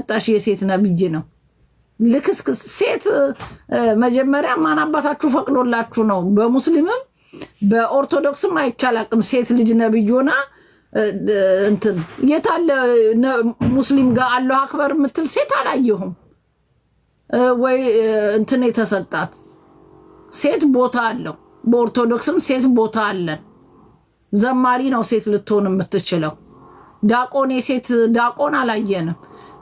የመጣሽ የሴት ነብይ ነው። ልክስክስ ሴት መጀመሪያ ማን አባታችሁ ፈቅዶላችሁ ነው? በሙስሊምም በኦርቶዶክስም አይቻላቅም ሴት ልጅ ነብይ ሆና እንትን የታለ ሙስሊም ጋር አላሁ አክበር የምትል ሴት አላየሁም። ወይ እንትን የተሰጣት ሴት ቦታ አለው። በኦርቶዶክስም ሴት ቦታ አለን። ዘማሪ ነው ሴት ልትሆን የምትችለው። ዳቆን የሴት ዳቆን አላየንም።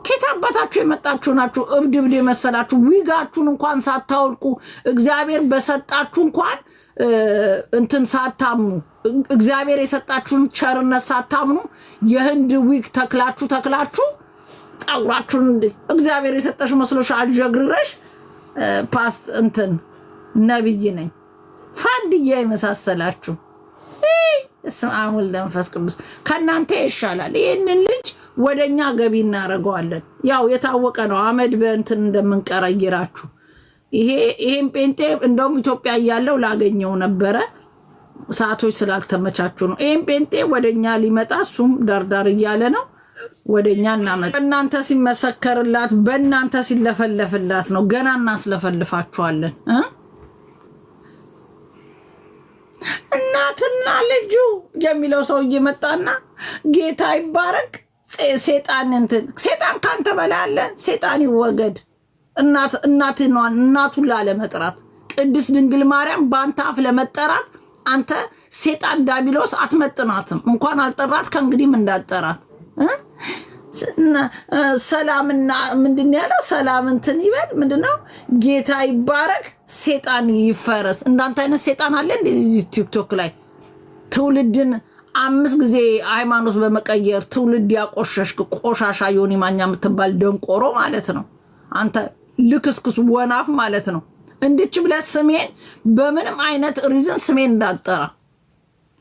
ኬት አባታችሁ የመጣችሁ ናችሁ? እብድ የመሰላችሁ ዊጋችሁን እንኳን ሳታወልቁ እግዚአብሔር በሰጣችሁ እንኳን እንትን ሳታምኑ እግዚአብሔር የሰጣችሁን ቸርነት ሳታምኑ የህንድ ዊግ ተክላችሁ ጠጉራችሁን እግዚአብሔር የሰጠሽ መስሎሽ አልጀግርረሽ ፓስት እንትን ነብይ ነኝ ፋንድያ የመሳሰላችሁ እስማሙ ለመንፈስ ቅዱስ ከናንተ ይሻላል። ይሄንን ልጅ ወደኛ ገቢ እናረጋዋለን። ያው የታወቀ ነው አመድ በእንትን እንደምንቀራይራችሁ። ይሄን ጴንጤ እንደውም ኢትዮጵያ ያለው ላገኘው ነበረ ሰዓቶች ስላልተመቻቹ ነው። ይሄን ጴንጤ ወደኛ ሊመጣ እሱም ዳርዳር እያለ ነው። ወደኛ እናመጣ። በእናንተ ሲመሰከርላት በእናንተ ሲለፈለፍላት ነው። ገና እናስለፈልፋችኋለን። እናትና ልጁ የሚለው ሰው እየመጣና ጌታ ይባረክ ሴጣን ካንተ በላለ ሴጣን ይወገድ። እናቱን ላለመጥራት ቅድስት ድንግል ማርያም በአንተ አፍ ለመጠራት አንተ ሴጣን ዳቢሎስ አትመጥናትም። እንኳን አልጠራት ከእንግዲህም እንዳጠራት ሰላምና ምንድን ያለው ሰላም እንትን ይበል ምንድነው? ጌታ ይባረክ ሴጣን ይፈረስ። እንዳንተ አይነት ሴጣን አለ እንደዚህ ቲክቶክ ላይ ትውልድን 5 ጊዜ ሃይማኖት በመቀየር ትውልድ ያቆሸሽክ ቆሻሻ ዮኒ ማኛ የምትባል ደንቆሮ ማለት ነው። አንተ ልክስክስ ወናፍ ማለት ነው። እንድች ብለህ ስሜን በምንም አይነት ሪዝን ስሜን እንዳጠራ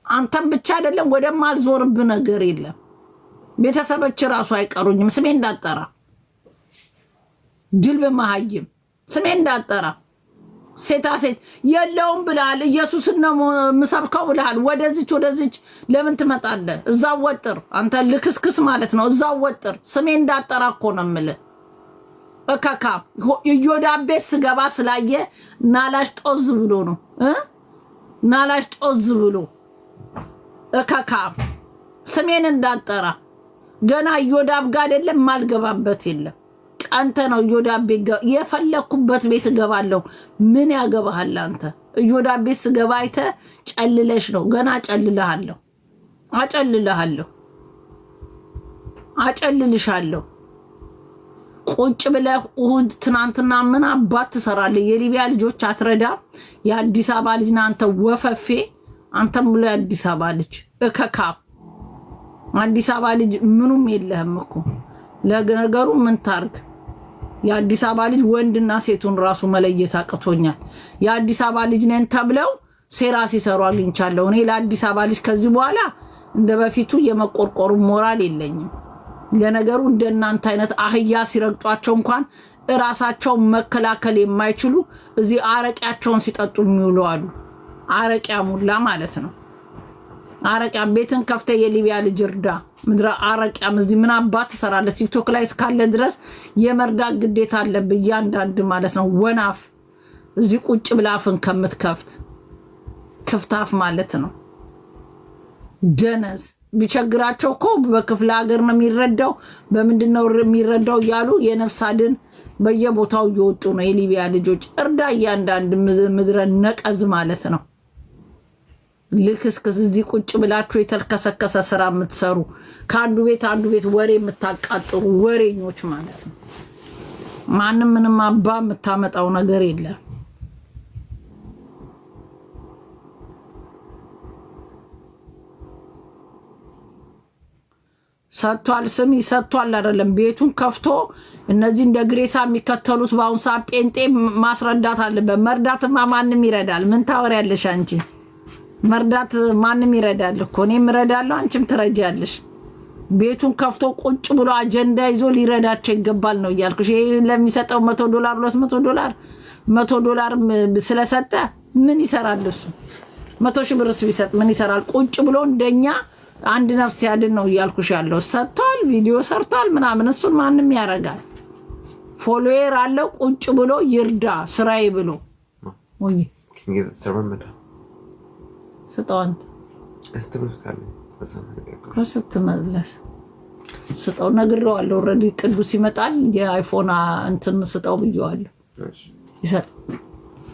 አንተም ብቻ አይደለም ወደማልዞርብ ነገር የለም። ቤተሰቦች ራሱ አይቀሩኝም ስሜ እንዳጠራ። ድል በመሃይም ስሜ እንዳጠራ። ሴታ ሴት የለውም ብላል። ኢየሱስን ነው ምሰብከው ብላል። ወደዚች ለምን ትመጣለህ? እዛው ወጥር። አንተ ልክስክስ ማለት ነው። እዛው ወጥር። ስሜ እንዳጠራ እኮ ነው የምልህ። እከካ ኢዮዳብ ቤት ስገባ ስላየ ናላሽ ጦዝ ብሎ ነው ናላሽ ጦዝ ብሎ እከካ ስሜን እንዳጠራ። ገና ኢዮዳብ ጋር አይደለም ማልገባበት የለም። ቀንተ ነው ኢዮዳብ ቤት የፈለኩበት ቤት እገባለሁ። ምን ያገባሃል አንተ? ኢዮዳብ ቤት ስገባ አይተህ ጨልለሽ ነው። ገና አጨልልሻለሁ። ቁጭ ብለህ እሁድ ትናንትና ምን አባት ትሰራለህ? የሊቢያ ልጆች አትረዳም። የአዲስ አበባ ልጅ ነህ አንተ ወፈፌ። አንተም ብሎ የአዲስ አበባ ልጅ እከካ አዲስ አበባ ልጅ ምኑም የለህም እኮ። ለነገሩ ምን ታርግ? የአዲስ አበባ ልጅ ወንድና ሴቱን ራሱ መለየት አቅቶኛል። የአዲስ አበባ ልጅ ነን ተብለው ሴራ ሲሰሩ አግኝቻለሁ። እኔ ለአዲስ አበባ ልጅ ከዚህ በኋላ እንደ በፊቱ የመቆርቆሩ ሞራል የለኝም። ለነገሩ እንደናንተ አይነት አህያ ሲረግጧቸው እንኳን እራሳቸው መከላከል የማይችሉ እዚህ አረቂያቸውን ሲጠጡ የሚውሉ አሉ። አረቂያ ሙላ ማለት ነው። አረቂያ ቤትን ከፍተ የሊቢያ ልጅ እርዳ። ምድረ አረቂያም እዚህ ምን አባት ትሰራለህ? ቲክቶክ ላይ እስካለ ድረስ የመርዳት ግዴታ አለብህ እያንዳንድ ማለት ነው። ወናፍ እዚህ ቁጭ ብላፍን ከምትከፍት ክፍታፍ ማለት ነው። ደነዝ ቢቸግራቸው እኮ በክፍለ ሀገር ነው የሚረዳው። በምንድነው የሚረዳው እያሉ የነፍስ አድን በየቦታው እየወጡ ነው። የሊቢያ ልጆች እርዳ እያንዳንድ ምድረ ነቀዝ ማለት ነው። ልክስክስ እዚህ ቁጭ ብላችሁ የተልከሰከሰ ስራ የምትሰሩ ከአንዱ ቤት አንዱ ቤት ወሬ የምታቃጥሩ ወሬኞች ማለት ነው። ማንም ምንም አባ የምታመጣው ነገር የለም። ሰጥቷል ስም ይሰጥቷል አይደለም። ቤቱን ከፍቶ እነዚህ እንደ ግሬሳ የሚከተሉት በአሁን ሰዓት ጴንጤ ማስረዳት አለበት። መርዳትማ ማንም ይረዳል። ምን ታወሪያለሽ አንቺ? መርዳት ማንም ይረዳል እኮ። እኔም እረዳለሁ፣ አንቺም ትረጃለሽ። ቤቱን ከፍቶ ቁጭ ብሎ አጀንዳ ይዞ ሊረዳቸው ይገባል ነው እያልኩሽ። ይሄ ለሚሰጠው $100 $200 $100 ስለሰጠ ምን ይሰራል እሱ? 100,000 ብርስ ቢሰጥ ምን ይሰራል? ቁጭ ብሎ እንደኛ አንድ ነፍስ ያድን ነው እያልኩሽ ያለው። ሰጥቷል፣ ቪዲዮ ሰርቷል ምናምን፣ እሱን ማንም ያደርጋል። ፎሎዌር አለው ቁጭ ብሎ ይርዳ ስራዬ ብሎ ወይ ስጠውን ስትመለስ ስጠው ነግሬዋለሁ። ኦልሬዲ ቅዱስ ይመጣል የአይፎን እንትን ስጠው ብዬዋለሁ።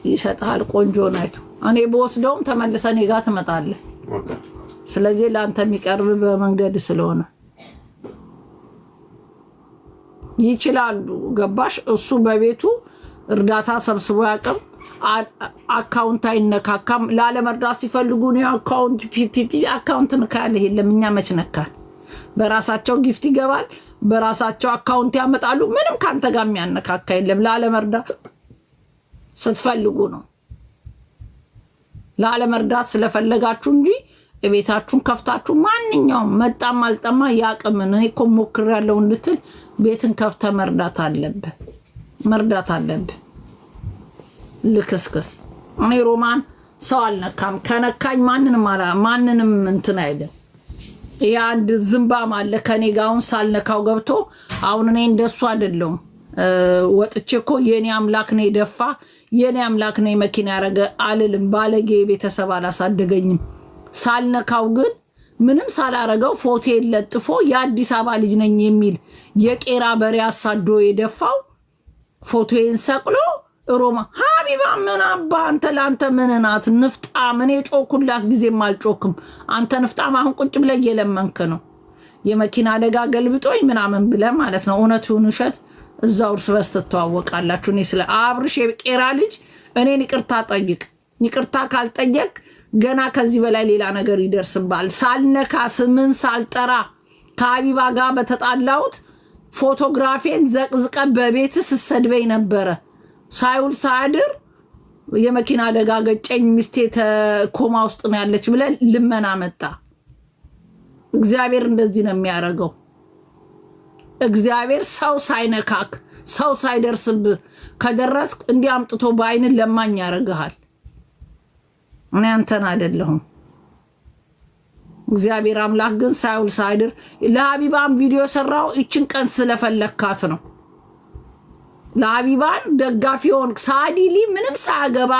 ይሰጣል ቆንጆ ናይቱ። እኔ በወስደውም ተመልሰህ እኔ ጋር ትመጣለህ። ስለዚህ ለአንተ የሚቀርብ በመንገድ ስለሆነ ይችላሉ። ገባሽ? እሱ በቤቱ እርዳታ ሰብስቦ ያቅም አካውንት አይነካካም። ላለመርዳት ሲፈልጉ ነው አካውንት ፒፒፒ አካውንት ንካለ። የለም እኛ መች ነካል? በራሳቸው ጊፍት ይገባል፣ በራሳቸው አካውንት ያመጣሉ። ምንም ካንተ ጋር የሚያነካካ የለም። ላለመርዳት ስትፈልጉ ነው። ላለመርዳት ስለፈለጋችሁ እንጂ ቤታችሁን ከፍታችሁ ማንኛውም መጣም አልጠማ ያቅምን እኔ እኮ ሞክሬያለሁ እንድትል ቤትን ከፍተ መርዳት አለብህ። ልክስክስ እኔ ሮማን ሰው አልነካም። ከነካኝ ማንንም እንትን አይደለም። የአንድ ዝምባም አለ ከኔ ጋውን ሳልነካው ገብቶ አሁን እኔ እንደሱ አይደለሁም። ወጥቼ እኮ የኔ አምላክ ነው የደፋ የኔ አምላክ ነው መኪና ያረገ አልልም። ባለጌ ቤተሰብ አላሳደገኝም። ሳልነካው ግን ምንም ሳላረገው ፎቶ ለጥፎ የአዲስ አበባ ልጅ ነኝ የሚል የቄራ በሬ አሳዶ የደፋው ፎቶዬን ሰቅሎ ሮማ ሀቢባ ምን አባ አንተ ለአንተ ምን ናት ንፍጣም? እኔ ጮኩላት ጊዜም አልጮክም። አንተ ንፍጣም አሁን ቁጭ ብለህ እየለመንክ ነው የመኪና አደጋ ገልብጦኝ ምናምን ብለህ ማለት ነው። እውነቱን ውሸት እዛው እርስ በርስ ትተዋወቃላችሁ። እኔ ስለ አብርሽ የቄራ ልጅ እኔን ይቅርታ ጠይቅ። ይቅርታ ካልጠየቅ ገና ከዚህ በላይ ሌላ ነገር ይደርስባል። ሳልነካ ስምን ሳልጠራ ከሀቢባ ጋር በተጣላሁት ፎቶግራፌን ዘቅዝቀ በቤት ስሰድበኝ ነበረ። ሳይውል ሳያድር የመኪና አደጋ ገጨኝ ሚስቴ ኮማ ውስጥ ነው ያለች ብለን ልመና መጣ። እግዚአብሔር እንደዚህ ነው የሚያደርገው። እግዚአብሔር ሰው ሳይነካክ ሰው ሳይደርስብህ ከደረስክ እንዲህ አምጥቶ በአይን ለማኝ ያደርግሃል። እኔ አንተን አይደለሁም። እግዚአብሔር አምላክ ግን ሳይውል ሳይድር ለሀቢባን ቪዲዮ ሰራው ይችን ቀን ስለፈለካት ነው። ለሀቢባን ደጋፊ ሆንክ። ሳዲሊ ምንም ሳያገባ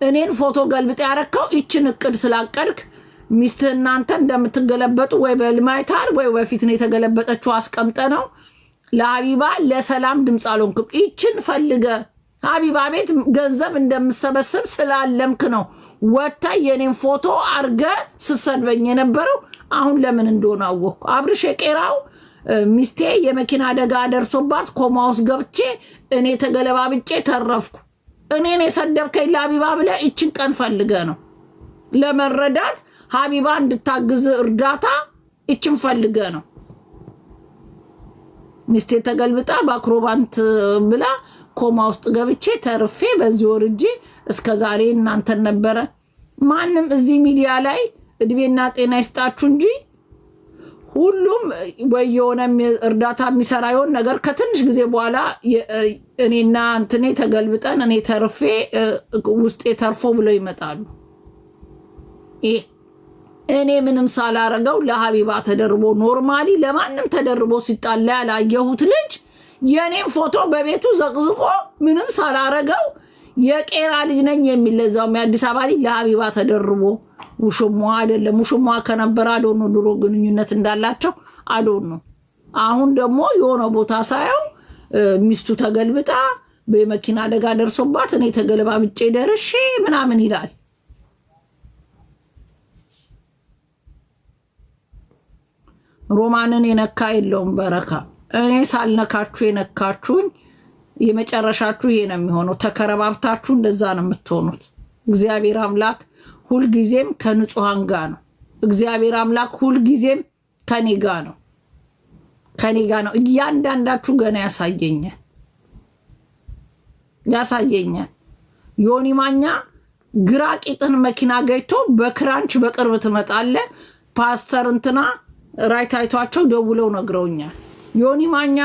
እኔን ፎቶ ገልብጥ ያረከው ይችን እቅድ ስላቀድክ ሚስትህ እናንተ እንደምትገለበጡ ወይ በልማይታል ወይ በፊት ነው የተገለበጠችው አስቀምጠ ነው። ለሀቢባ ለሰላም ድምፅ አልሆንክም። ይችን ፈልገ ሀቢባ ቤት ገንዘብ እንደምሰበስብ ስላለምክ ነው ወታ የኔን ፎቶ አርገ ስሰድበኝ የነበረው። አሁን ለምን እንደሆነ አወቅኩ። አብርሽ የቄራው ሚስቴ የመኪና አደጋ ደርሶባት ኮማ ውስጥ ገብቼ እኔ ተገለባብጬ ተረፍኩ። እኔን የሰደብከኝ ለሀቢባ ብለ ይችን ቀን ፈልገ ነው ለመረዳት ሀቢባ እንድታግዝ እርዳታ ይችን ፈልገ ነው። ሚስቴ ተገልብጣ በአክሮባንት ብላ ኮማ ውስጥ ገብቼ ተርፌ በዚህ ወርጄ እስከ ዛሬ እናንተን ነበረ። ማንም እዚህ ሚዲያ ላይ እድሜና ጤና ይስጣችሁ እንጂ ሁሉም ወይ የሆነ እርዳታ የሚሰራ ይሆን ነገር ከትንሽ ጊዜ በኋላ እኔና እንትኔ ተገልብጠን እኔ ተርፌ ውስጤ ተርፎ ብለው ይመጣሉ። እኔ ምንም ሳላረገው ለሀቢባ ተደርቦ ኖርማሊ ለማንም ተደርቦ ሲጣላ ያላየሁት ልጅ የኔን ፎቶ በቤቱ ዘቅዝቆ ምንም ሳላረገው የቄራ ልጅ ነኝ የሚል ለዛውም የአዲስ አበባ ልጅ ለሀቢባ ተደርቦ ውሽሟ አይደለም። ውሽሟ ከነበረ አዶኖ ድሮ ግንኙነት እንዳላቸው አዶኖ። አሁን ደግሞ የሆነ ቦታ ሳየው ሚስቱ ተገልብጣ በመኪና አደጋ ደርሶባት እኔ ተገለባብጬ ደርሼ ምናምን ይላል። ሮማንን የነካ የለውም በረካ። እኔ ሳልነካችሁ የነካችሁኝ የመጨረሻችሁ ይሄ ነው የሚሆነው። ተከረባብታችሁ እንደዛ ነው የምትሆኑት። እግዚአብሔር አምላክ ሁልጊዜም ከንጹሃን ጋር ነው። እግዚአብሔር አምላክ ሁልጊዜም ከኔ ጋር ነው፣ ከኔ ጋር ነው። እያንዳንዳችሁ ገና ያሳየኛል። ዮኒ ማኛ ግራ ቂጥን መኪና ገይቶ በክራንች በቅርብ ትመጣለ። ፓስተር እንትና ራይት አይቷቸው ደውለው ነግረውኛል። ዮኒ ማኛ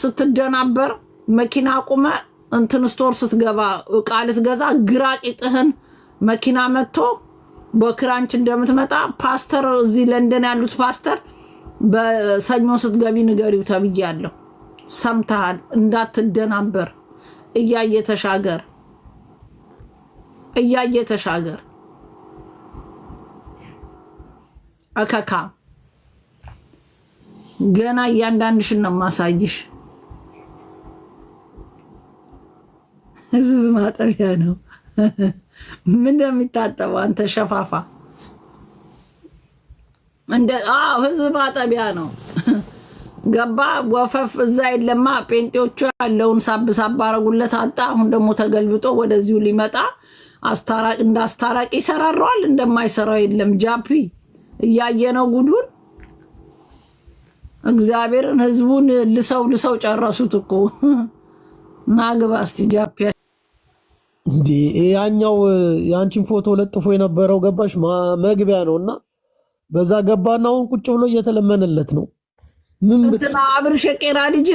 ስትደናበር መኪና ቁመ እንትን ስቶር ስትገባ እቃ ልትገዛ ግራ ቂጥህን መኪና መጥቶ በክራንች እንደምትመጣ ፓስተር እዚህ ለንደን ያሉት ፓስተር በሰኞ ስትገቢ ንገሪው ተብያለሁ። ሰምተሃል? እንዳትደናበር። እያየ ተሻገር፣ እያየ ተሻገር። አካካ ገና እያንዳንድሽን ነው ማሳይሽ። ህዝብ ማጠቢያ ነው። ምን እንደሚታጠበው አንተ ሸፋፋ። ህዝብ ማጠቢያ ነው። ገባ ወፈፍ እዛ የለማ። ጴንጤዎቹ ያለውን ሳብ ሳብ አረጉለት አጣ። አሁን ደግሞ ተገልብጦ ወደዚሁ ሊመጣ እንዳስታራቂ ይሰራረዋል። እንደማይሰራው የለም። ጃፒ እያየ ነው ጉዱን። እግዚአብሔርን ህዝቡን ልሰው ጨረሱት እኮ። ናግባ እስቲ ጃፒ እንዴ ያኛው የአንቺን ፎቶ ለጥፎ የነበረው ገባሽ መግቢያ ነውና በዛ ገባና አሁን ቁጭ ብሎ እየተለመነለት ነው። ምን እንትና አብርሽ የቄራ ልጅ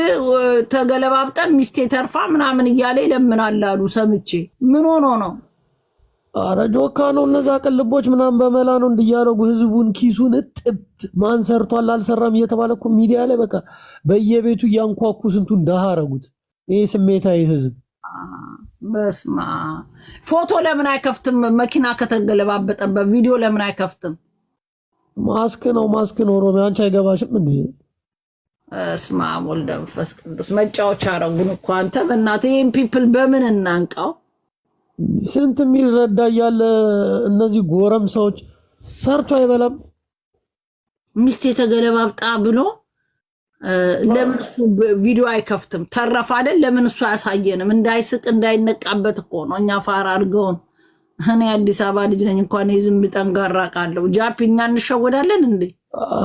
ተገለባብጠ ሚስቴ ተርፋ ምናምን እያለ ይለምናል አሉ ሰምቼ። ምን ሆኖ ነው? አረ ጆካ ነው። እነዛ ቅልቦች ምናምን በመላ ነው እንዲያረጉ ህዝቡን ኪሱን እጥብ ማን ሰርቷል አልሰራም እየተባለ እኮ ሚዲያ ላይ በቃ በየቤቱ እያንኳኩ ስንቱን ደሃ አረጉት። ይሄ ስሜታዊ ህዝብ በስማ ፎቶ ለምን አይከፍትም? መኪና ከተገለባበጠበት ቪዲዮ ለምን አይከፍትም? ማስክ ነው። ሮሚ አንቺ አይገባሽም እንዴ? እስማ ወልደ መንፈስ ቅዱስ መጫወቻ አረጉን እኮ አንተ። በእናትህ ይህን ፒፕል በምን እናንቃው? ስንት የሚረዳ እያለ እነዚህ ጎረም ሰዎች ሰርቶ አይበላም። ሚስት የተገለባብጣ ብሎ ለምን እሱ ቪዲዮ አይከፍትም? ተረፈ አይደል? ለምን እሱ አያሳየንም? እንዳይስቅ እንዳይነቃበት እኮ ነው። እኛ ፋራ አድርገውን። እኔ አዲስ አበባ ልጅ ነኝ እንኳን የዝም ጠንጋራ ቃለሁ። ጃፒ እኛ እንሸወዳለን እንዴ?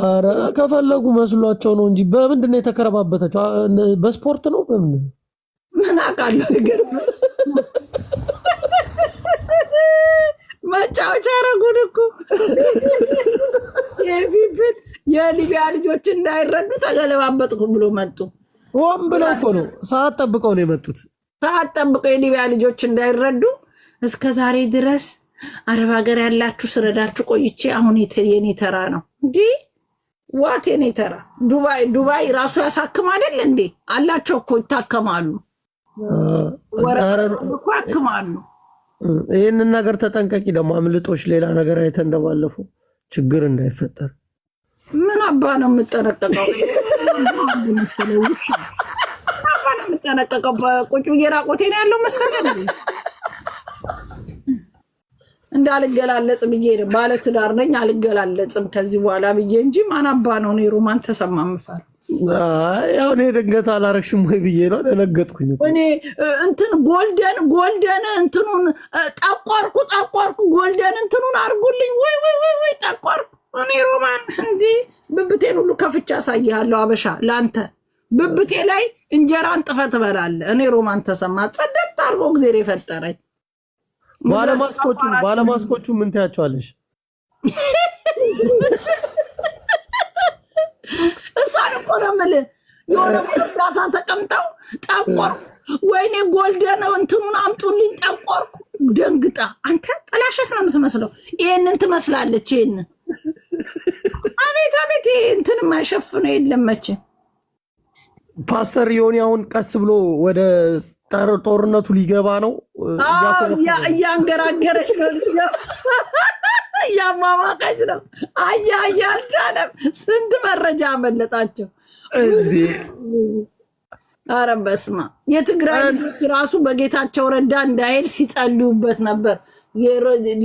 አረ ከፈለጉ መስሏቸው ነው እንጂ በምንድን ነው የተከረባበተችው? በስፖርት ነው በምን ምን አውቃለሁ። ነገር መጫወቻ አረጉን እኮ የፊፍት የሊቢያ ልጆች እንዳይረዱ ተገለባበጥኩ ብሎ መጡ። ወም ብለው እኮ ነው ሰዓት ጠብቀው ነው የመጡት። ሰዓት ጠብቀው የሊቢያ ልጆች እንዳይረዱ እስከ ዛሬ ድረስ አረብ ሀገር ያላችሁ ስረዳችሁ ቆይቼ አሁን የኔ ተራ ነው እንዴ? ዋት የኔ ተራ? ዱባይ ራሱ ያሳክም አይደል እንዴ? አላቸው እኮ ይታከማሉ፣ ወረቀት እኮ ያክማሉ። ይህንን ነገር ተጠንቀቂ። ደግሞ አምልጦች ሌላ ነገር አይተ እንደባለፈው ችግር እንዳይፈጠር። ምን አባ ነው የምጠነቀቀው? የምጠነቀቀው ቁጭ ብዬ ራቆቴን ያለው መሰለህ እንዳልገላለጽ ብዬ ነው። ባለትዳር ነኝ አልገላለጽም ከዚህ በኋላ ብዬ እንጂ ማን አባ ነው እኔ ሮማን ተሰማ ምፈር ያው እኔ ድንገት አላረግሽም ወይ ብዬ ነው ደነገጥኩኝ። እኔ እንትን ጎልደን እንትኑን ጠቋርኩ ጎልደን እንትኑን አርጉልኝ ወይ ጠቋርኩ። እኔ ሮማን እንዲ ብብቴን ሁሉ ከፍቻ አሳይሃለሁ። አበሻ ላንተ ብብቴ ላይ እንጀራን ጥፈት ትበላለህ። እኔ ሮማን ተሰማ ጸደት አርጎ እግዚአብሔር የፈጠረኝ። ባለማስኮቹ ምን ታያቸዋለሽ? እሷን እኮ ነው የምልህ። የሆነ እርዳታ ተቀምጠው ጠቆርኩ። ወይኔ ጎልደን እንትኑን አምጡልኝ ጠቆርኩ። ደንግጣ አንተ ጥላሸት ነው የምትመስለው። ይሄንን ትመስላለች። ይሄንን አቤት እንትን የማይሸፍነው የለም መቼም። ፓስተር ዮኒ አሁን ቀስ ብሎ ወደ ጦርነቱ ሊገባ ነው። እያንገራገረች ነው፣ እያሟሟቀች ነው። አልቻለም። ስንት መረጃ አመለጣቸው። ኧረ በስመ አብ። የትግራይ ልጆች ራሱ በጌታቸው ረዳ እንዳይሄድ ሲጸልዩበት ነበር።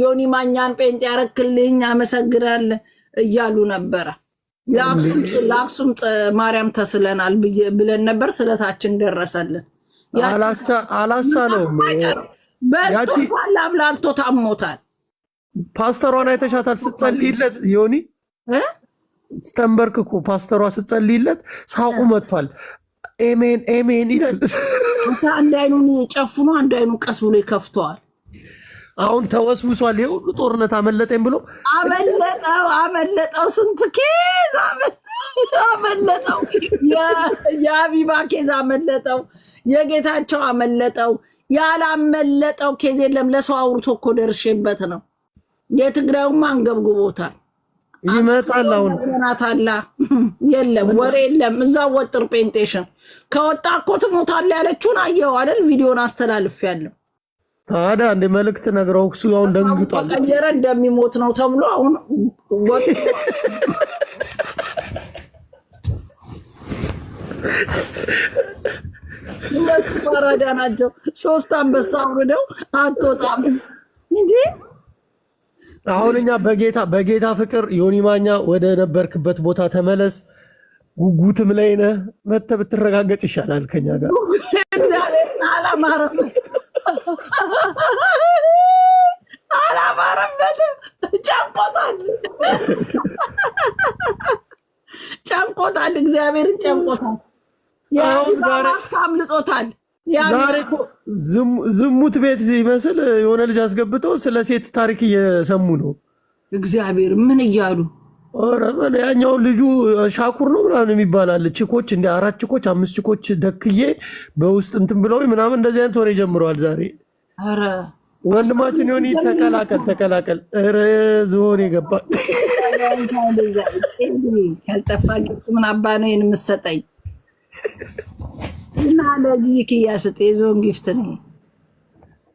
ዮኒ ማኛን ጴንጤ ያረክልኝ አመሰግናለሁ እያሉ ነበረ። ለአክሱም ማርያም ተስለናል ብለን ነበር። ስለታችን ደረሰልን። አላሳለውም። በልቶታል፣ አብላልቶ ታሞታል። ፓስተሯን አይተሻታል ስትጸልይለት? ዮኒ ተንበርክኮ ፓስተሯ ስትጸልይለት ሳቁ መጥቷል። ኤሜን ይላል። አንድ አይኑን ጨፍኖ አንድ አይኑን ቀስ ብሎ ይከፍተዋል። አሁን ተወስውሷል። የሁሉ ጦርነት አመለጠኝ ብሎ አመለጠው። ስንት ኬዝ አመለጠው። የአቢባ ኬዝ አመለጠው። የጌታቸው አመለጠው። ያላመለጠው ኬዝ የለም። ለሰው አውርቶ እኮ ደርሼበት ነው። የትግራዩማ አንገብግቦታል። ይመጣል አሁን ናታላ የለም ወሬ የለም። እዛው ወጥር ፔንቴሽን ከወጣ እኮ ትሞታለህ ያለችውን አየው አይደል? ቪዲዮን አስተላልፌያለሁ። ታዲያ እንደ መልእክት ነግረው እሱ አሁን ደንግጧል። ቀየረ እንደሚሞት ነው ተብሎ አሁን ወጥ ሁለት ወራዳ ናቸው። 3 አንበሳ አውርደው አትወጣም እንዴ? አሁን እኛ በጌታ ፍቅር ዮኒ ማኛ ወደ ነበርክበት ቦታ ተመለስ። ጉጉትም ላይ ነህ። መተህ ብትረጋገጥ ይሻላል ከኛ ጋር። እግዚአብሔርን አላማረበትም። ጨንቆታል። እግዚአብሔርን ጨንቆታል። ያማስካ አምልጦታል። ዛሬ እኮ ዝሙት ቤት ይመስል የሆነ ልጅ አስገብተው ስለ ሴት ታሪክ እየሰሙ ነው። እግዚአብሔር ምን እያሉ ያኛው ልጁ ሻኩር ነው ምናምን የሚባላል። ችኮች እንደ 4 ችኮች 5 ችኮች ደክዬ በውስጥ እንትን ብለው ምናምን እንደዚህ አይነት ወሬ ጀምረዋል ዛሬ። ኧረ ወንድማችን ዮኒ ተቀላቀል። ኧረ ዝሆን የገባ ያልጠፋ ምን አባ ነው የምትሰጠኝ? እና ለዚህ ክያስጥ የዞን ጊፍት ነው።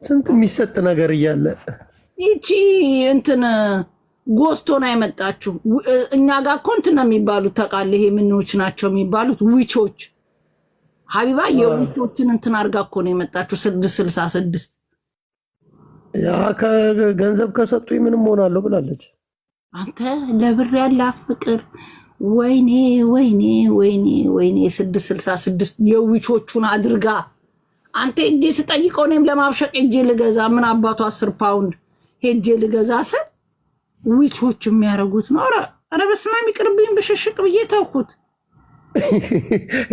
ስንት የሚሰጥ ነገር እያለ ይቺ እንትን ጎስቶና የመጣችሁ እኛ ጋር እኮ እንትን ነው የሚባሉት ታውቃለህ? ይሄ ምኖች ናቸው የሚባሉት ዊቾች። ሀቢባ የዊቾችን እንትን አድርጋ እኮ ነው የመጣችሁ 666 ያ ከገንዘብ ከሰጡኝ ምንም ሆናለሁ ብላለች። አንተ ለብር ያለ ፍቅር ወይኔ 666 የዊቾቹን አድርጋ አንተ እጄ ስጠይቀው እኔም ለማብሸቅ እጄ ልገዛ ምን አባቱ 10 ፓውንድ ሄጄ ልገዛ ስል ዊቾች የሚያደርጉት ነው። ኧረ በስመ አብ ይቅርብኝ ብሽሽቅ ብዬ ተውኩት።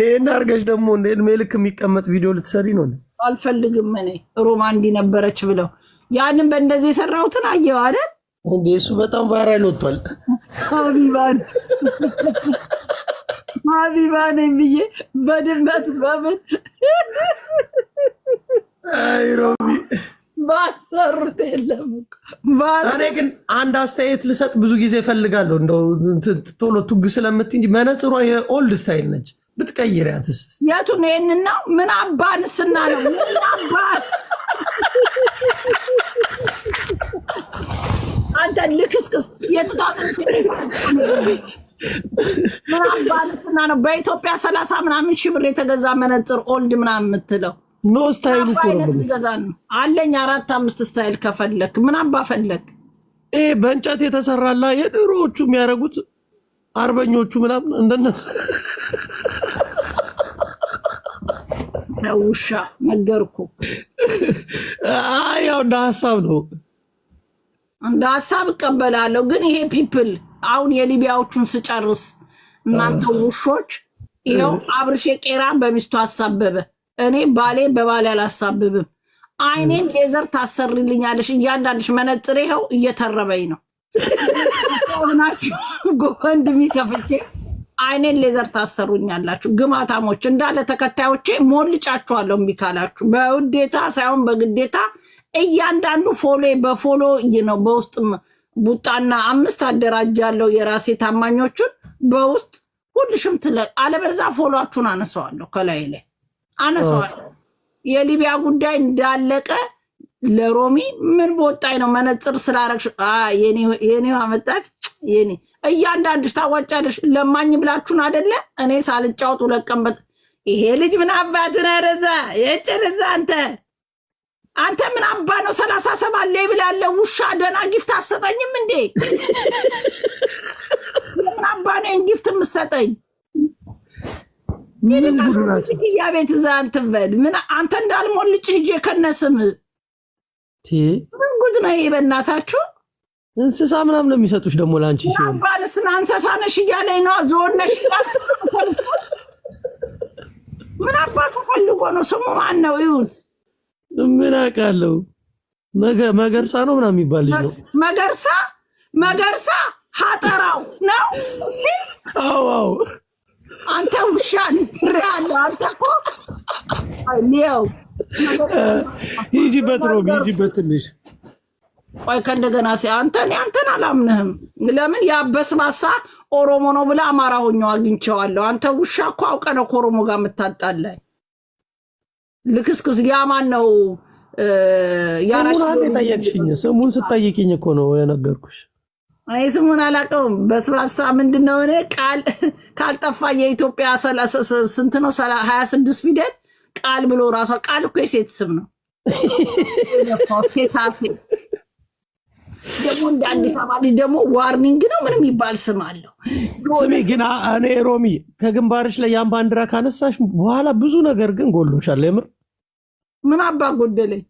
ይሄን አድርገሽ ደግሞ እንደ እድሜ ልክ የሚቀመጥ ቪዲዮ ልትሰሪ ነው? አልፈልግም። እኔ ሮማ እንዲህ ነበረች ብለው ያንን በእንደዚህ የሰራሁትን አየው አይደል እንዴ? እሱ በጣም ቫይራል ወጥቷል። ሀቢባን ብዬ በድመት በምን አይሮቢ ባሰሩት የለም። እኔ ግን አንድ አስተያየት ልሰጥ ብዙ ጊዜ እፈልጋለሁ። እንደው ቶሎ ቱግ ስለምት እንጂ መነጽሯ የኦልድ ስታይል ነች። ብትቀይሪያትስ? የቱን? ይሄንን ነው? ምን አባንስና ነው? ምን አባን አንተ ልክስክስ የቱታጥ ምን አባንስና ነው? በኢትዮጵያ 30 ምናምን ሺህ ብር የተገዛ መነጽር ኦልድ ምናምን የምትለው ኖ ስታይሉ እኮ ነው አለኝ 4-5 ስታይል ከፈለክ ምን አባ ፈለክ? ይሄ በእንጨት የተሰራላ የድሮዎቹ የሚያደርጉት አርበኞቹ ምናምን እንደነ ውሻ ነገርኩ። ያው እንደ ሀሳብ ነው፣ እንደ ሀሳብ እቀበላለሁ። ግን ይሄ ፒፕል አሁን የሊቢያዎቹን ስጨርስ እናንተ ውሾች፣ ይኸው አብርሼ ቄራ በሚስቱ አሳበበ። እኔ ባሌ በባሌ አላሳብብም። አይኔን ሌዘር ታሰርልኛለሽ እያንዳንድሽ መነጽር ይኸው እየተረበኝ ነው። ጎፈንድሚ ከፍቼ አይኔን ሌዘር ታሰሩኛላችሁ። ግማታሞች እንዳለ ተከታዮቼ ሞልጫችኋለሁ። እምቢ ካላችሁ በውዴታ ሳይሆን በግዴታ እያንዳንዱ ፎሎ በፎሎ ነው። በውስጥ ቡጣና 5 አደራጃለሁ የራሴ ታማኞቹን በውስጥ ሁልሽም አለበለዚያ ፎሎአችሁን አነሳዋለሁ ከላይ ላይ አነሳዋለሁ። የሊቢያ ጉዳይ እንዳለቀ ለሮሚ ምን በወጣኝ ነው መነጽር ስላረግሽ የኔ አመጣች የኔ እያንዳንድሽ ታዋጫለሽ። ለማኝ ብላችሁን አይደለ? እኔ ሳልጫወት ለቀምበት ይሄ ልጅ ምን አባት ነው ረዛ የጨረዛ አንተ ምን አባ ነው 37 ላይ ብላለ ውሻ ደና ጊፍት አሰጠኝም እንዴ? ምን አባ ነው ጊፍት የምትሰጠኝ? ምን ጉዱናችሁ ያ ቤት ዛንት በል ምን አንተ እንዳልሞልጭ ሂጄ ከነስም ምን ጉድ ነው ይሄ? በእናታችሁ እንስሳ ምናምን ነው የሚሰጡሽ ደግሞ ላንቺ ሲሆን ባልስና እንስሳ ነሽ እያለኝ ነው። ዞን ነሽ ምን አባቱ ፈልጎ ነው? ስሙ ማን ነው? ይሁት ምን አውቃለሁ። መገርሳ ነው ምናምን የሚባል ልጅ ነው። መገርሳ ሀጠራው ነው። አዎ አንተ ውሻ ንሬያለሁ። አንተ እኮ ሊያው ሂጂበት ነው ሂጂበት ትንሽ ቆይ ከእንደገና አንተን አላምንህም። ለምን ያበስባሳ ኦሮሞ ነው ብለህ አማራ ሆኜ አግኝቼዋለሁ። አንተ ውሻ እኮ አውቀህ ነው ከኦሮሞ ጋር የምታጣላኝ። ልክስክስ ያማን ነው ስሙን ጠየቅሽኝ። ስሙን ስጠይቅኝ እኮ ነው የነገርኩሽ። እኔ ስሙን አላውቀውም። በስባሳ ምንድነው? እኔ ካልጠፋ የኢትዮጵያ ስንት ነው 26 ፊደል ቃል ብሎ ራሷ ቃል እኮ የሴት ስም ነው። ደግሞ እንደ አዲስ አበባ ልጅ ደግሞ ዋርኒንግ ነው ምንም ይባል ስም አለው። ስሚ ግን እኔ ሮሚ ከግንባርሽ ላይ ያን ባንዲራ ካነሳሽ በኋላ ብዙ ነገር ግን ጎሎሻል። የምር ምን አባ ጎደለኝ?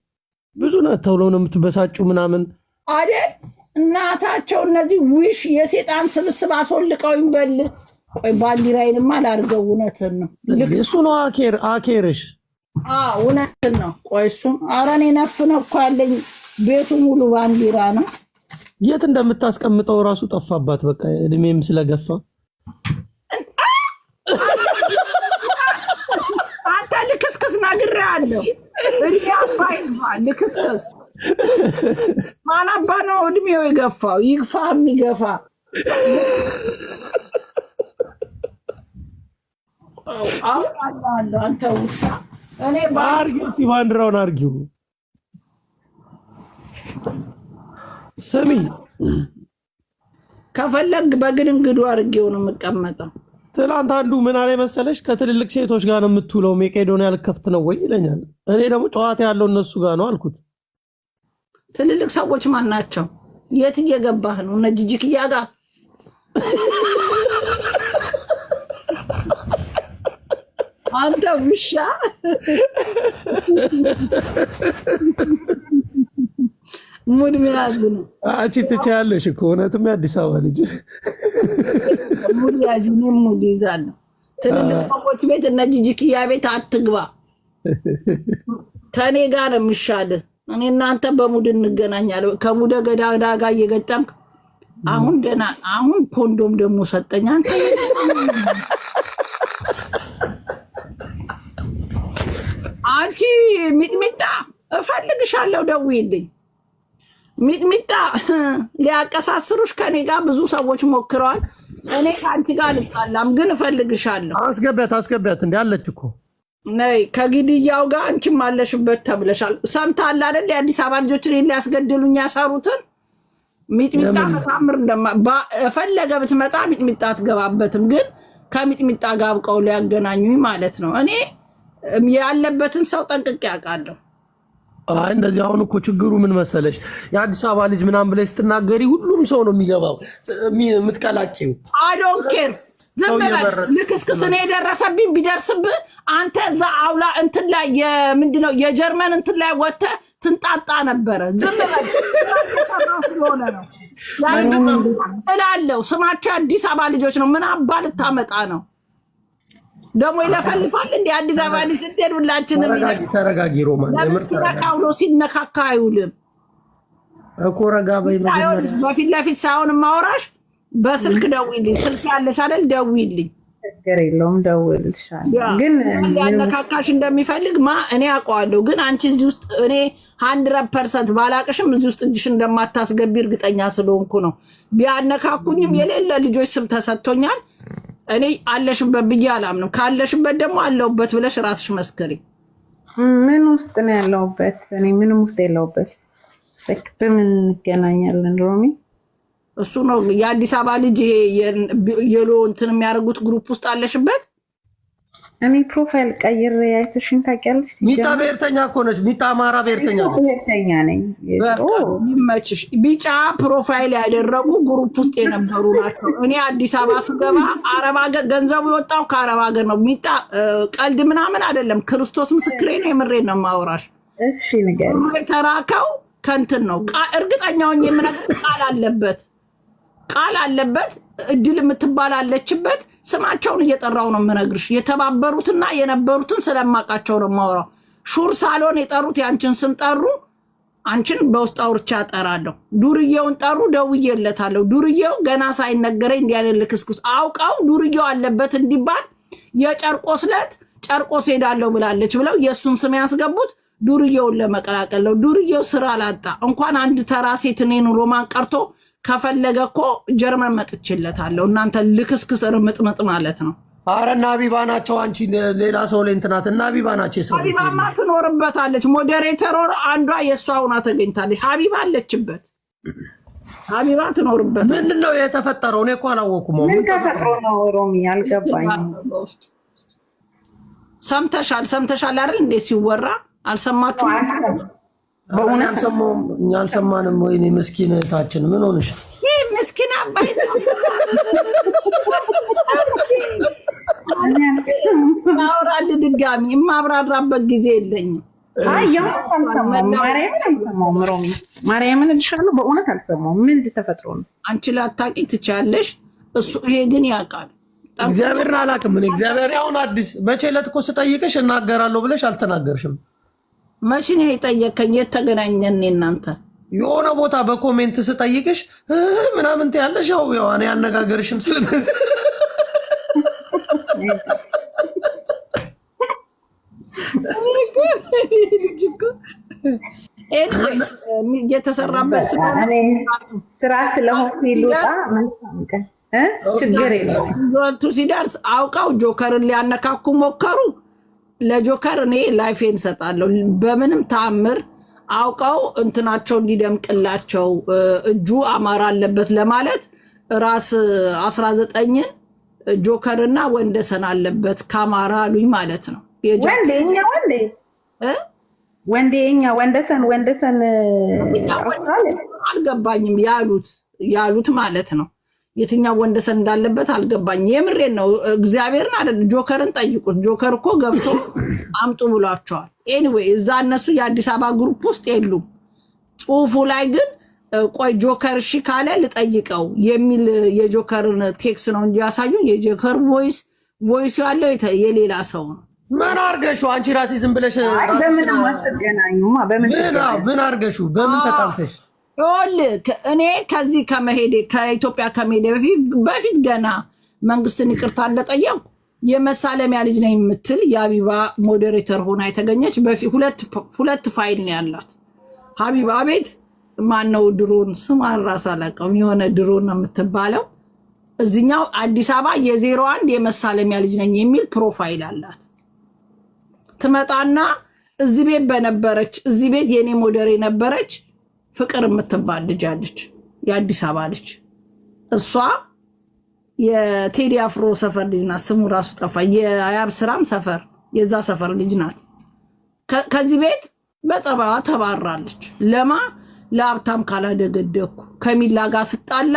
ብዙ ነው ተብሎ ነው የምትበሳጩ ምናምን አይደል? እናታቸው እነዚህ ውሽ የሴጣን ስብስብ አስወልቀው ይበል። ቆይ ባንዲራዬንማ ላድርገው። እውነትን ነው እሱ ነው አኬርሽ። እውነትን ነው። ቆይ እሱም ኧረ እኔ ነፍ ነው እኮ ያለኝ ቤቱ ሙሉ ባንዲራ ነው። የት እንደምታስቀምጠው እራሱ ጠፋባት። በቃ እድሜም ስለገፋ አንተ ልክስክስ ነግሬሃለሁ። እድሜ አባይልፋ ልክስክስ ማናባ ነው እድሜው የገፋው? ይግፋ የሚገፋ አውቃለሁ። አንተ ውሻ እኔ አርጊው፣ እስኪ ባንዲራውን አርጊው። ስሚ ከፈለግ በግድንግዱ አድርጌው ነው የምቀመጠው። ትላንት አንዱ ምን አለ መሰለሽ፣ ከትልልቅ ሴቶች ጋር ነው የምትውለው፣ ሜቄዶኒያ ልከፍት ነው ወይ ይለኛል። እኔ ደግሞ ጨዋታ ያለው እነሱ ጋር ነው አልኩት። ትልልቅ ሰዎች ማን ናቸው? የት እየገባህ ነው? እነ ጂጂክያ ጋር አንተ ውሻ ሙድ መያዝ ነው። አንቺ ትችያለሽ እኮ እውነትም የአዲስ አበባ ልጅ ሙድ ያዥ። እኔም ሙድ ይዛለሁ። ትልልቅ ሰዎች ቤት እነ ጂጂክያ ቤት አትግባ። ከእኔ ጋር ነው የሚሻልህ። እኔ እናንተ በሙድ እንገናኛለን። ከሙደ ገዳዳ ጋር እየገጠምክ አሁን ደህና። አሁን ኮንዶም ደግሞ ሰጠኝ። አንተ አንቺ ሚጥሚጣ እፈልግሻለሁ፣ ደውይልኝ። ሚጥሚጣ ሊያቀሳስሩሽ ከኔ ጋር ብዙ ሰዎች ሞክረዋል። እኔ ከአንቺ ጋር አልጣላም፣ ግን እፈልግሻለሁ። አስገቢያት እንዲ አለች እኮ ነይ። ከግድያው ጋር አንቺም አለሽበት ተብለሻል። ሰምተሃል አይደል? የአዲስ አበባ ልጆችን ሊያስገድሉኝ ያሰሩትን። ሚጥሚጣ በታምር ፈለገ ብትመጣ ሚጥሚጣ አትገባበትም፣ ግን ከሚጥሚጣ ጋር አብቀው ሊያገናኙኝ ማለት ነው። እኔ ያለበትን ሰው ጠንቅቄ ያውቃለሁ። እንደዚህ አሁን እኮ ችግሩ ምን መሰለሽ፣ የአዲስ አበባ ልጅ ምናምን ብለሽ ስትናገሪ ሁሉም ሰው ነው የሚገባው የምትቀላጭው። አዶንኬር ልክስክስ እኔ የደረሰብኝ ቢደርስብህ አንተ እዛ አውላ እንትን ላይ ምንድነው የጀርመን እንትን ላይ ወጥተህ ትንጣጣ ነበረ። ዝም በል ሆነ ነው እላለሁ። ስማቸው አዲስ አበባ ልጆች ነው። ምን አባ ልታመጣ ነው ደግሞ? ይለፈልፋል እንዲ አዲስ አበባ ልጅ ስትሄድ ሁላችንም። ተረጋጊ ሮማን። ለምስኪናካውሎ ሲነካካ አይውልም እኮ። ረጋ በይ መጀመሪያ። በፊት ለፊት ሳይሆን ማውራሽ በስልክ ደውይልኝ። ስልክ ያለሽ አይደል? ደውይልኝ። ችግር የለውም ደውልልሻለሁ። ግን ያነካካሽ እንደሚፈልግ እኔ አውቀዋለሁ። ግን አንቺ እዚህ ውስጥ እኔ 100% ባላቅሽም እዚህ ውስጥ እጅሽ እንደማታስገቢ እርግጠኛ ስለሆንኩ ነው። ቢያነካኩኝም የሌለ ልጆች ስም ተሰጥቶኛል። እኔ አለሽበት ብዬ አላምንም። ካለሽበት ደግሞ አለውበት ብለሽ ራስሽ መስከሪ። ምን ውስጥ ነው ያለውበት? እኔ ምንም ውስጥ የለውበት። በምን እንገናኛለን ሮሚ? እሱ ነው የአዲስ አበባ ልጅ የሎ እንትን የሚያደርጉት ግሩፕ ውስጥ አለሽበት። እኔ ፕሮፋይል ቀይሬ አይተሽኝ ታውቂያለሽ? ሚጣ ብሔርተኛ እኮ ነች። ሚጣ አማራ ብሔርተኛ ነኝ። ይመችሽ። ቢጫ ፕሮፋይል ያደረጉ ግሩፕ ውስጥ የነበሩ ናቸው። እኔ አዲስ አበባ ስገባ አረብ ሀገር ገንዘቡ የወጣው ከአረብ ሀገር ነው። ሚጣ ቀልድ ምናምን አይደለም። ክርስቶስ ምስክሬ ነው። የምሬን ነው የማወራሽ። እሺ ንገሪኝ። የተራከው ከንትን ነው። እርግጠኛውን የምነግርሽ ቃል አለበት። እድል የምትባል አለችበት። ስማቸውን እየጠራው ነው የምነግርሽ። የተባበሩትና የነበሩትን ስለማውቃቸው ነው የማወራው። ሹር ሳሎን የጠሩት ያንቺን ስም ጠሩ። አንቺን በውስጥ አውርቻ እጠራለሁ። ዱርዬውን ጠሩ፣ ደውዬለታለሁ። ዱርዬው ገና ሳይነገረኝ እንዲያለ ልክስኩስ አውቀው ዱርዬው አለበት እንዲባል የጨርቆስ ዕለት ጨርቆስ ሄዳለሁ ብላለች ብለው የእሱን ስም ያስገቡት። ዱርዬውን ለመቀላቀል ነው። ዱርዬው ስራ ላጣ እንኳን አንድ ተራ ሴት እኔን ሮማን ቀርቶ ከፈለገ እኮ ጀርመን መጥቼለታለሁ። እናንተ ልክስክስ እርምጥምጥ ማለት ነው። አረ እና ሀቢባ ናቸው። አንቺ ሌላ ሰው ላይ እንትናት እና ሀቢባ ናቸው። ሰው ሀቢባማ ትኖርበታለች። ሞዴሬተር አንዷ የእሷ ሁና ተገኝታለች። ሀቢባ አለችበት። ሀቢባ ትኖርበት። ምንድን ነው የተፈጠረው? እኔ እኮ አላወኩም። ምን ተፈጥሮ ነው ሮሚ? አልገባኝም። ሰምተሻል አይደል? እንዴት ሲወራ አልሰማችሁም? በእውነት አልሰማሁም። እኛ አልሰማንም። ወይኔ ምስኪን እህታችን ምን ሆንሽ? ይህ ምስኪን አባይ አውራል። ድጋሚ የማብራራበት ጊዜ የለኝም። ማርያምን እልሻለሁ፣ በእውነት አልሰማሁም። ምን ተፈጥሮ ነው? አንቺ ላታቂ ትችያለሽ፣ እሱ ይሄ ግን ያውቃል። እግዚአብሔርን አላውቅም። ምን እግዚአብሔር አሁን አዲስ መቼ ዕለት እኮ ስጠይቅሽ እናገራለሁ ብለሽ አልተናገርሽም። መቼ ነው የጠየከኝ? የት ተገናኘን? እናንተ የሆነ ቦታ በኮሜንት ስጠይቅሽ ምናምን ትያለሽ። ያው እኔ አነጋገርሽም ስለ የተሰራበት ስራ ስለሆነ ይሉጣ ችግር የለውም። ሲደርስ አውቀው ጆከርን ሊያነካኩ ሞከሩ። ለጆከር እኔ ላይፌን እሰጣለሁ። በምንም ተአምር አውቀው እንትናቸው እንዲደምቅላቸው እጁ አማራ አለበት ለማለት ራስ 19ን ጆከርና ወንደሰን አለበት ከአማራ አሉኝ ማለት ነው። ወንደሰን አልገባኝም ያሉት ማለት ነው። የትኛው ወንደሰን እንዳለበት አልገባኝ። የምሬን ነው። እግዚአብሔርን አይደል ጆከርን ጠይቁት። ጆከር እኮ ገብቶ አምጡ ብሏቸዋል። ኤኒዌይ እዛ እነሱ የአዲስ አበባ ግሩፕ ውስጥ የሉም። ጽሁፉ ላይ ግን ቆይ ጆከር እሺ ካለ ልጠይቀው የሚል የጆከርን ቴክስ ነው እንጂ ያሳዩ የጆከር ቮይስ ያለው የሌላ ሰው ነው። ምን አርገሹ? አንቺ ራሴ ዝም ብለሽ ምን አርገሹ? በምን ተጣልተሽ? እኔ ከዚህ ከኢትዮጵያ ከመሄዴ በፊት ገና መንግስትን ይቅርታ እንደጠየቁ የመሳለሚያ ልጅ ነው የምትል የሀቢባ ሞዴሬተር ሆና የተገኘች ሁለት ፋይል ነው ያላት። ሀቢባ ቤት ማነው ድሮን ስሟን ራስ አላውቀውም፣ የሆነ ድሮን ነው የምትባለው። እዚኛው አዲስ አበባ የ01 የመሳለሚያ ልጅ ነኝ የሚል ፕሮፋይል አላት። ትመጣና እዚህ ቤት የኔ ሞዴሬ ነበረች ፍቅር የምትባል ልጅ አለች፣ የአዲስ አበባ ልጅ። እሷ የቴዲ አፍሮ ሰፈር ልጅ ናት። ስሙ ራሱ ጠፋ። የአያብ ስራም ሰፈር የዛ ሰፈር ልጅ ናት። ከዚህ ቤት በጸባዋ ተባራለች። ለሀብታም ካላደገደኩ ከሚላ ጋር ስጣላ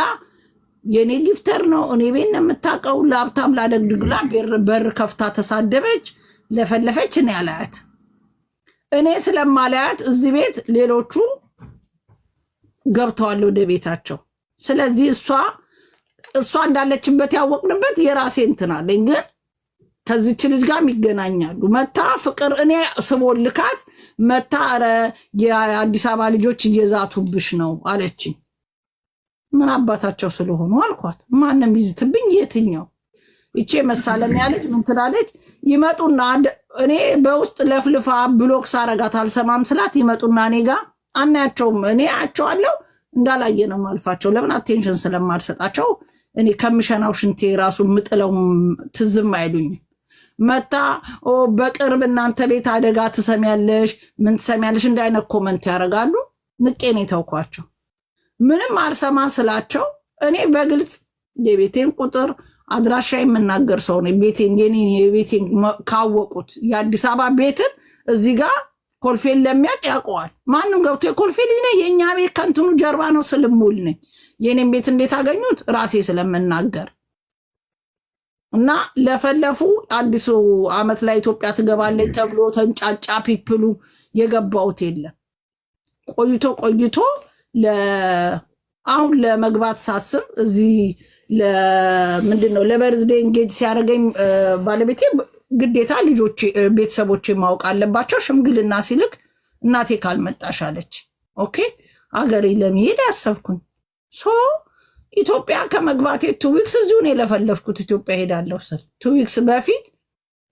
የኔ ጊፍተር ነው እኔ ቤት ነው የምታውቀው። ለሀብታም ላደግድግላ በር ከፍታ ተሳደበች፣ ለፈለፈች። እኔ አላያት። እኔ ስለማላያት እዚህ ቤት ሌሎቹ ገብተዋል ወደ ቤታቸው። ስለዚህ እሷ እንዳለችበት ያወቅንበት የራሴ እንትን አለኝ። ግን ከዚች ልጅ ጋር ይገናኛሉ። መታ ፍቅር እኔ ስቦልካት መታ ኧረ የአዲስ አበባ ልጆች እየዛቱብሽ ነው አለችኝ። ምን አባታቸው ስለሆኑ አልኳት። ማንም ይዝትብኝ? የትኛው ይቼ መሳለሚያ ልጅ ምን ትላለች? ይመጡና እኔ በውስጥ ለፍልፋ ብሎክ ሳረጋት አልሰማም ስላት ይመጡና እኔ ጋር አናያቸውም። እኔ አያቸዋለሁ እንዳላየ ነው ማልፋቸው። ለምን አቴንሽን ስለማልሰጣቸው እኔ ከምሸናው ሽንቴ ራሱ ምጥለው ትዝም አይሉኝ። መታ በቅርብ እናንተ ቤት አደጋ ትሰሚያለሽ፣ ምን ትሰሚያለሽ እንደ አይነት ኮመንት ያደርጋሉ። ንቄን የተውኳቸው ምንም አልሰማ ስላቸው እኔ በግልጽ የቤቴን ቁጥር አድራሻ የምናገር ሰው ነኝ። የቤቴን ካወቁት የአዲስ አበባ ቤትን እዚህ ጋር ኮልፌን ለሚያቅ ያውቀዋል። ማንም ገብቶ የኮልፌ ልጅ ነኝ የእኛ ቤት ከንትኑ ጀርባ ነው ስልሙል ነኝ። የኔም ቤት እንዴት አገኙት? ራሴ ስለምናገር እና ለፈለፉ አዲሱ አመት ላይ ኢትዮጵያ ትገባለች ተብሎ ተንጫጫ። ፒፕሉ የገባውት የለም። ቆይቶ አሁን ለመግባት ሳስብ እዚህ ምንድነው ለበርዝዴ እንጌጅ ሲያደርገኝ ባለቤቴ ግዴታ ቤተሰቦቼ ማወቅ አለባቸው። ሽምግልና ሲልክ እናቴ ካልመጣሽ አለች። ኦኬ አገሬ ለመሄድ ያሰብኩኝ ኢትዮጵያ ከመግባቴ 2 ዊክስ እዚሁን የለፈለፍኩት ኢትዮጵያ ሄዳለሁ ስል 2 ዊክስ በፊት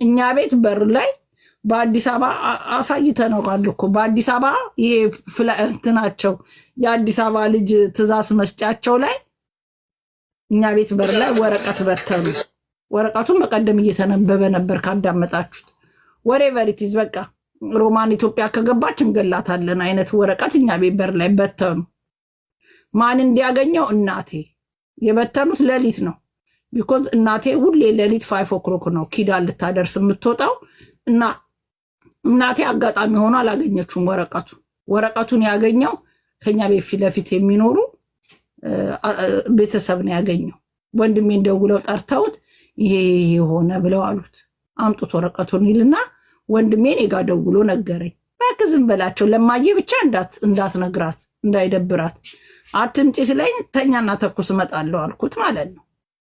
እኛ ቤት በር ላይ በአዲስ አበባ አሳይተነዋል እኮ በአዲስ አበባ ይሄ እንትናቸው የአዲስ አበባ ልጅ ትእዛዝ መስጫቸው ላይ እኛ ቤት በር ላይ ወረቀት በተኑ። ወረቀቱን በቀደም እየተነበበ ነበር ካዳመጣችሁት። ወሬቨር ኢት ኢዝ በቃ ሮማን ኢትዮጵያ ከገባች እንገላታለን አይነት ወረቀት እኛ ቤት በር ላይ በተኑ። ማን እንዲያገኘው? እናቴ። የበተኑት ሌሊት ነው። ቢኮዝ እናቴ ሁሌ ሌሊት 5 o'clock ነው ኪዳን ልታደርስ የምትወጣው እና እናቴ አጋጣሚ ሆኖ አላገኘችውም ወረቀቱን ያገኘው ከኛ ቤት ፊት ለፊት የሚኖሩ ቤተሰብ ነው ያገኘው። ወንድሜን ደውለው ጠርተውት ይሄ ሆነ ብለው አሉት። አምጡት ወረቀቱን ይልና ወንድሜን ጋ ደውሎ ነገረኝ። እባክህ ዝም በላቸው ለማየ ብቻ እንዳትነግራት እንዳይደብራት አትምጪ ስለኝ ተኛና ተኩስ እመጣለሁ አልኩት ማለት ነው።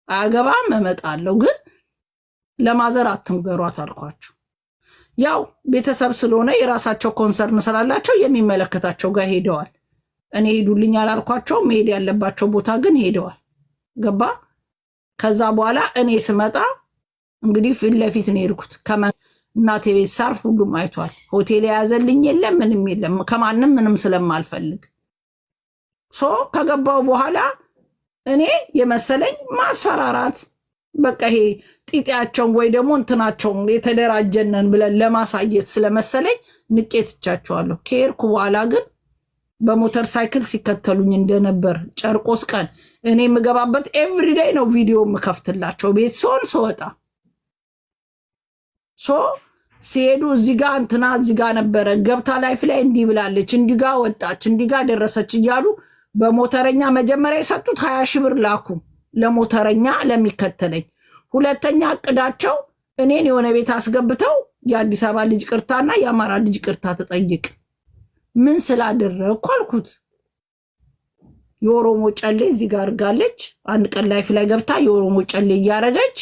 አገባም እመጣለሁ ግን ለማዘር አትንገሯት አልኳቸው። ያው ቤተሰብ ስለሆነ የራሳቸው ኮንሰርን ስላላቸው የሚመለከታቸው ጋር ሄደዋል። እኔ ሄዱልኝ አላልኳቸው። መሄድ ያለባቸው ቦታ ግን ሄደዋል። ገባ። ከዛ በኋላ እኔ ስመጣ እንግዲህ ፊት ለፊት ነው የሄድኩት። እናቴ ቤት ሳርፍ ሁሉም አይቷል። ሆቴል የያዘልኝ የለም ምንም የለም ከማንም ምንም ስለማልፈልግ ከገባው በኋላ እኔ የመሰለኝ ማስፈራራት በቃ ይሄ ጢጢያቸውን ወይ ደግሞ እንትናቸውን የተደራጀነን ብለን ለማሳየት ስለመሰለኝ ንቄት እቻቸዋለሁ። ከሄድኩ በኋላ ግን በሞተር ሳይክል ሲከተሉኝ እንደነበር ጨርቆስ ቀን እኔ የምገባበት ኤቭሪዴይ ነው ቪዲዮ የምከፍትላቸው ቤት ሲሆን ስወጣ ሲሄዱ እዚህ ጋ እንትና እዚህ ጋ ነበረ ገብታ ላይፍ ላይ እንዲህ ብላለች እንዲጋ ወጣች እንዲጋ ደረሰች እያሉ በሞተረኛ መጀመሪያ የሰጡት 20 ሺህ ብር ላኩ ለሞተረኛ ለሚከተለኝ። ሁለተኛ እቅዳቸው እኔን የሆነ ቤት አስገብተው የአዲስ አበባ ልጅ ቅርታና የአማራ ልጅ ቅርታ ተጠይቅ ምን ስላደረግኩ አልኩት። የኦሮሞ ጨሌ እዚህ ጋር አድርጋለች። አንድ ቀን ላይፍ ላይ ገብታ የኦሮሞ ጨሌ እያረገች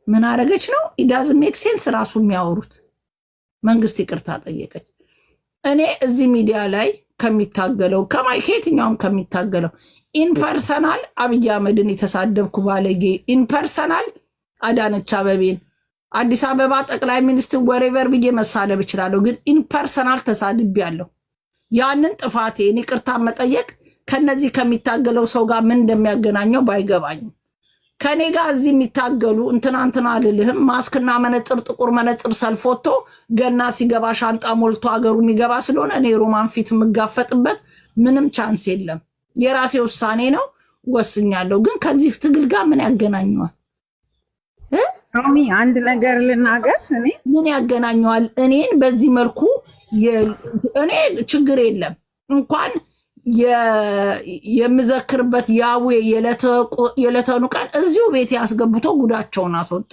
ምን አረገች ነው ኢዳዝ ሜክ ሴንስ ራሱ የሚያወሩት። መንግስት ይቅርታ ጠየቀች። እኔ እዚህ ሚዲያ ላይ ከሚታገለው ከየትኛውም ከሚታገለው ኢንፐርሰናል አብይ አህመድን የተሳደብኩ ባለጌ ኢንፐርሰናል አዳነች አበቤን አዲስ አበባ ጠቅላይ ሚኒስትር ወሬቨር ብዬ መሳደብ እችላለሁ። ግን ኢንፐርሰናል ተሳድቤያለሁ። ያንን ጥፋቴን ይቅርታ መጠየቅ ከነዚህ ከሚታገለው ሰው ጋር ምን እንደሚያገናኘው ባይገባኝም ከኔ ጋር እዚህ የሚታገሉ እንትና አልልህም። ማስክና መነጽር ጥቁር መነጽር ሰልፎቶ ገና ሲገባ ሻንጣ ሞልቶ አገሩ የሚገባ ስለሆነ እኔ ሮማን ፊት የምጋፈጥበት ምንም ቻንስ የለም። የራሴ ውሳኔ ነው፣ ወስኛለሁ። ግን ከዚህ ትግል ጋር ምን ያገናኘዋል? ሮሚ አንድ ነገር ልናገር። እኔ ምን ያገናኘዋል? እኔን በዚህ መልኩ እኔ ችግር የለም እንኳን የምዘክርበት ያዌ የለተኑ ቀን እዚሁ ቤት ያስገብቶ ጉዳቸውን አስወጣ።